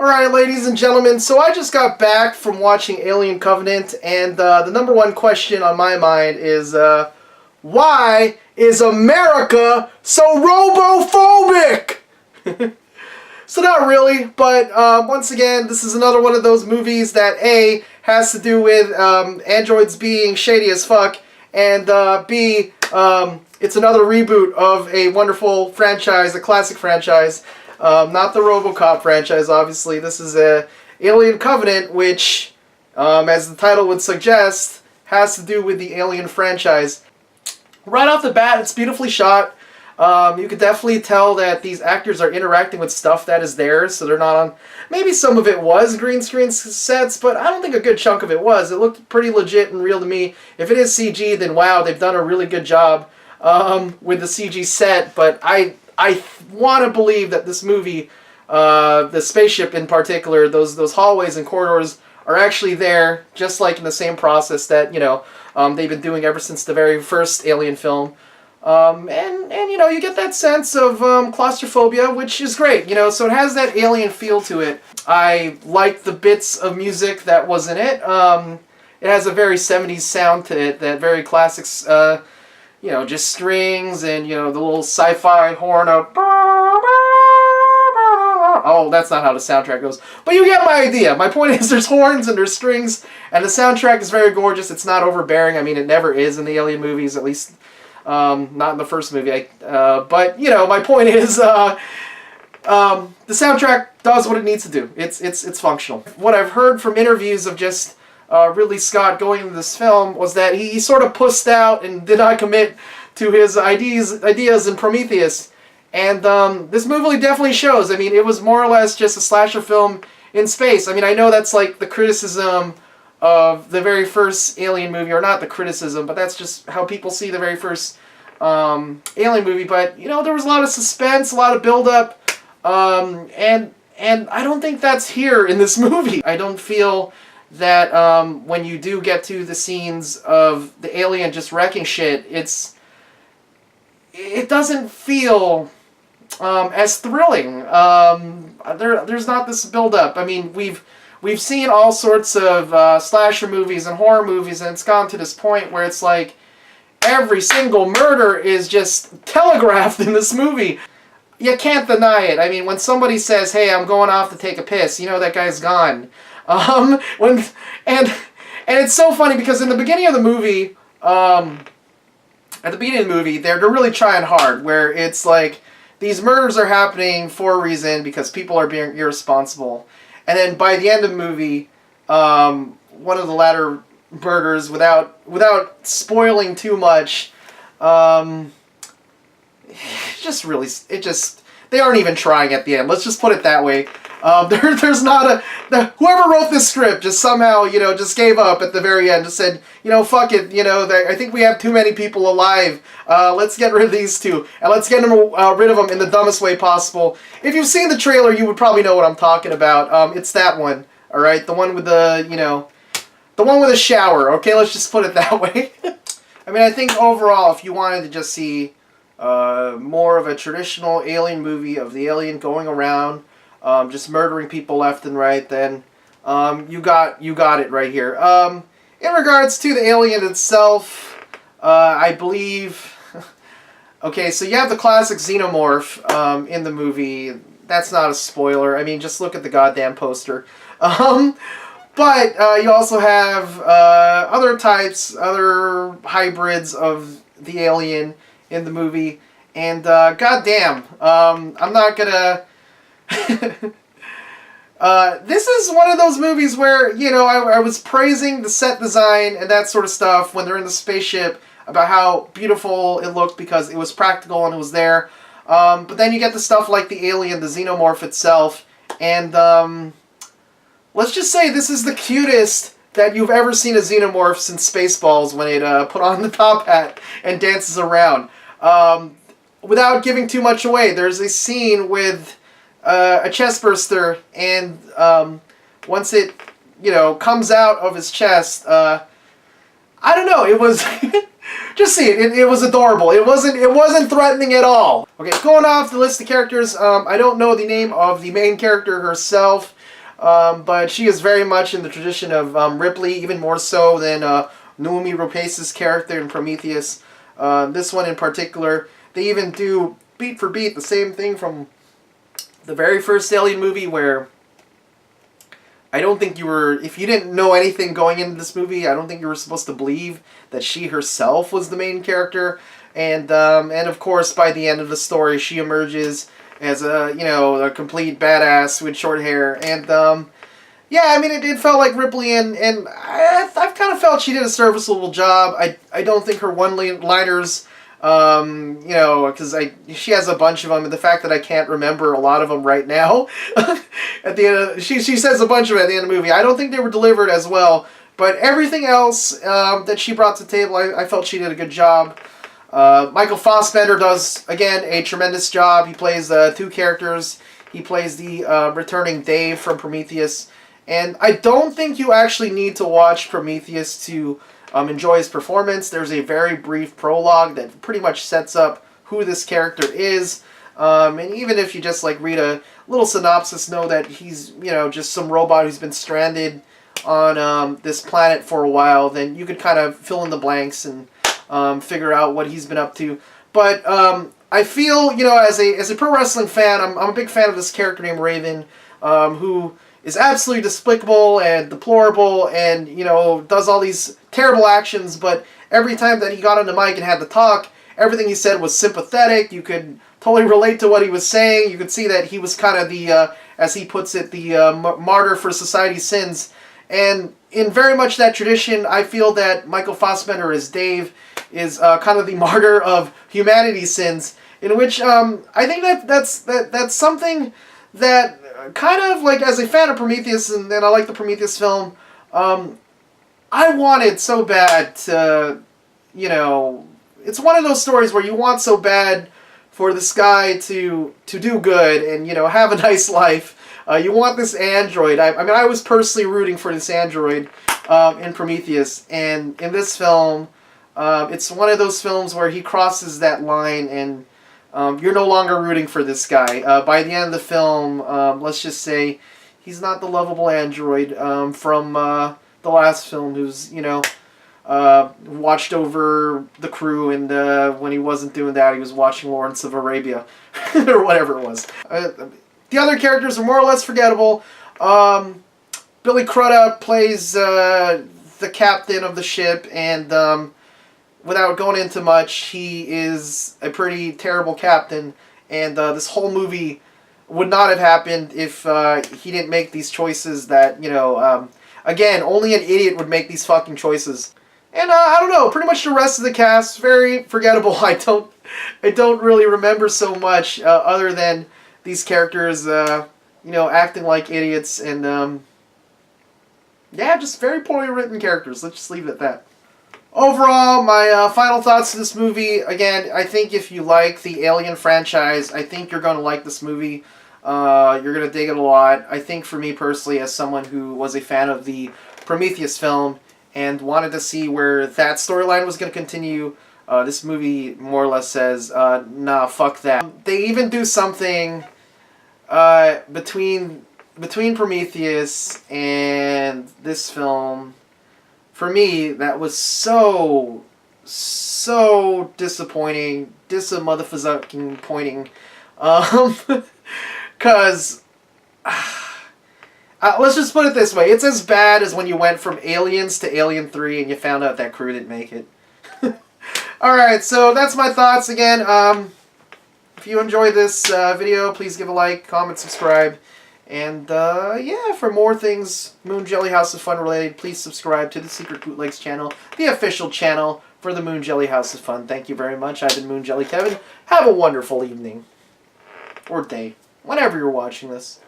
Alright, ladies and gentlemen, so I just got back from watching Alien Covenant, and the number one question on my mind is, why is America so robophobic? So not really, but once again, this is another one of those movies that A, has to do with androids being shady as fuck, and B, it's another reboot of a wonderful franchise, a classic franchise. Not the RoboCop franchise, obviously. This is Alien Covenant, which, as the title would suggest, has to do with the Alien franchise. Right off the bat, it's beautifully shot. You could definitely tell that these actors are interacting with stuff that is theirs, so they're not on... Maybe some of it was green screen sets, but I don't think a good chunk of it was. It looked pretty legit and real to me. If it is CG, then wow, they've done a really good job with the CG set, but I want to believe that this movie, the spaceship in particular, those hallways and corridors are actually there, just like in the same process that, they've been doing ever since the very first Alien film. And you get that sense of claustrophobia, which is great, so it has that alien feel to it. I like the bits of music that was in it. It has a very 70s sound to it, that very classic, just strings and, the little sci-fi horn of... Oh, that's not how the soundtrack goes. But you get my idea. My point is there's horns and there's strings, and the soundtrack is very gorgeous. It's not overbearing. I mean, it never is in the Alien movies, at least not in the first movie. But, my point is the soundtrack does what it needs to do. It's functional. What I've heard from interviews of just... Ridley Scott going into this film was that he sort of pussed out and did not commit to his ideas in Prometheus. And this movie definitely shows. I mean, it was more or less just a slasher film in space. I mean, I know that's like the criticism of the very first Alien movie, or not the criticism, but that's just how people see the very first Alien movie. But, there was a lot of suspense, a lot of build-up, and I don't think that's here in this movie. I don't feel... that when you do get to the scenes of the alien just wrecking shit, it doesn't feel as thrilling. There's not this build-up. I mean, we've seen all sorts of slasher movies and horror movies, and it's gone to this point where it's like every single murder is just telegraphed in this movie. You can't deny it. I mean, when somebody says, "Hey, I'm going off to take a piss," that guy's gone. And it's so funny because in the beginning of the movie, they're really trying hard, where it's like these murders are happening for a reason because people are being irresponsible, and then by the end of the movie, one of the latter murders, without spoiling too much, they aren't even trying at the end. Let's just put it that way. There's not whoever wrote this script just somehow, just gave up at the very end, just said, fuck it, I think we have too many people alive, let's get rid of these two, and let's get rid of them in the dumbest way possible. If you've seen the trailer, you would probably know what I'm talking about. It's that one, alright, the one with the, the one with a shower, okay, let's just put it that way. I mean, I think overall, if you wanted to just see more of a traditional Alien movie of the alien going around, just murdering people left and right, then you got it right here. In regards to the alien itself, I believe... Okay, so you have the classic xenomorph in the movie. That's not a spoiler. I mean, just look at the goddamn poster. But you also have other types, other hybrids of the alien in the movie. And goddamn, I'm not gonna... this is one of those movies where, I was praising the set design and that sort of stuff when they're in the spaceship about how beautiful it looked because it was practical and it was there. But then you get the stuff like the alien, the xenomorph itself, and let's just say this is the cutest that you've ever seen a xenomorph since Spaceballs, when it put on the top hat and dances around. Without giving too much away, there's a scene with a chestburster, and once it, comes out of his chest, I don't know, it was, just see it, it was adorable. It wasn't threatening at all. Okay, going off the list of characters, I don't know the name of the main character herself. But she is very much in the tradition of Ripley, even more so than Noomi Rapace's character in Prometheus. This one in particular, they even do beat for beat the same thing from the very first Alien movie, where I don't think you were, if you didn't know anything going into this movie, I don't think you were supposed to believe that she herself was the main character. And of course, by the end of the story, she emerges as a complete badass with short hair. And yeah, I mean, it felt like Ripley, and I've kind of felt she did a serviceable job. I don't think her one-liners, because she has a bunch of them, and the fact that I can't remember a lot of them right now, at the end of, she says a bunch of them at the end of the movie. I don't think they were delivered as well, but everything else that she brought to the table, I felt she did a good job. Michael Fassbender does, again, a tremendous job. He plays two characters. He plays the returning Dave from Prometheus. And I don't think you actually need to watch Prometheus to enjoy his performance. There's a very brief prologue that pretty much sets up who this character is. And even if you just read a little synopsis, know that he's just some robot who's been stranded on this planet for a while, then you could kind of fill in the blanks and figure out what he's been up to. But I feel, as a pro wrestling fan, I'm a big fan of this character named Raven, who is absolutely despicable and deplorable and, does all these terrible actions, but every time that he got on the mic and had to talk, everything he said was sympathetic. You could totally relate to what he was saying. You could see that he was kind of the, as he puts it, the martyr for society's sins. And in very much that tradition, I feel that Michael Fassbender as Dave is kind of the martyr of humanity's sins, in which I think that's something that kind of, as a fan of Prometheus, and I like the Prometheus film, I wanted so bad to, it's one of those stories where you want so bad for this guy to do good and, have a nice life. You want this android. I mean, I was personally rooting for this android in Prometheus, and in this film, it's one of those films where he crosses that line and you're no longer rooting for this guy. By the end of the film, let's just say he's not the lovable android from the last film who's, watched over the crew, and when he wasn't doing that, he was watching Lawrence of Arabia, or whatever it was. The other characters are more or less forgettable. Billy Crudup plays the captain of the ship, and without going into much, he is a pretty terrible captain, and this whole movie would not have happened if he didn't make these choices that, again, only an idiot would make these fucking choices. And I don't know, pretty much the rest of the cast, very forgettable. I don't really remember so much other than these characters, acting like idiots, and yeah, just very poorly written characters. Let's just leave it at that. Overall, my final thoughts to this movie, again, I think if you like the Alien franchise, I think you're going to like this movie. You're going to dig it a lot. I think for me personally, as someone who was a fan of the Prometheus film and wanted to see where that storyline was going to continue, this movie more or less says, nah, fuck that. They even do something between Prometheus and this film, for me, that was so disappointing, motherfucking pointing, cause, let's just put it this way, it's as bad as when you went from Aliens to Alien 3 and you found out that crew didn't make it. Alright, so that's my thoughts again. If you enjoyed this video, please give a like, comment, subscribe. And, yeah, for more things Moon Jelly House of Fun related, please subscribe to the Secret Bootlegs channel, the official channel for the Moon Jelly House of Fun. Thank you very much. I've been Moon Jelly Kevin. Have a wonderful evening. Or day. Whenever you're watching this.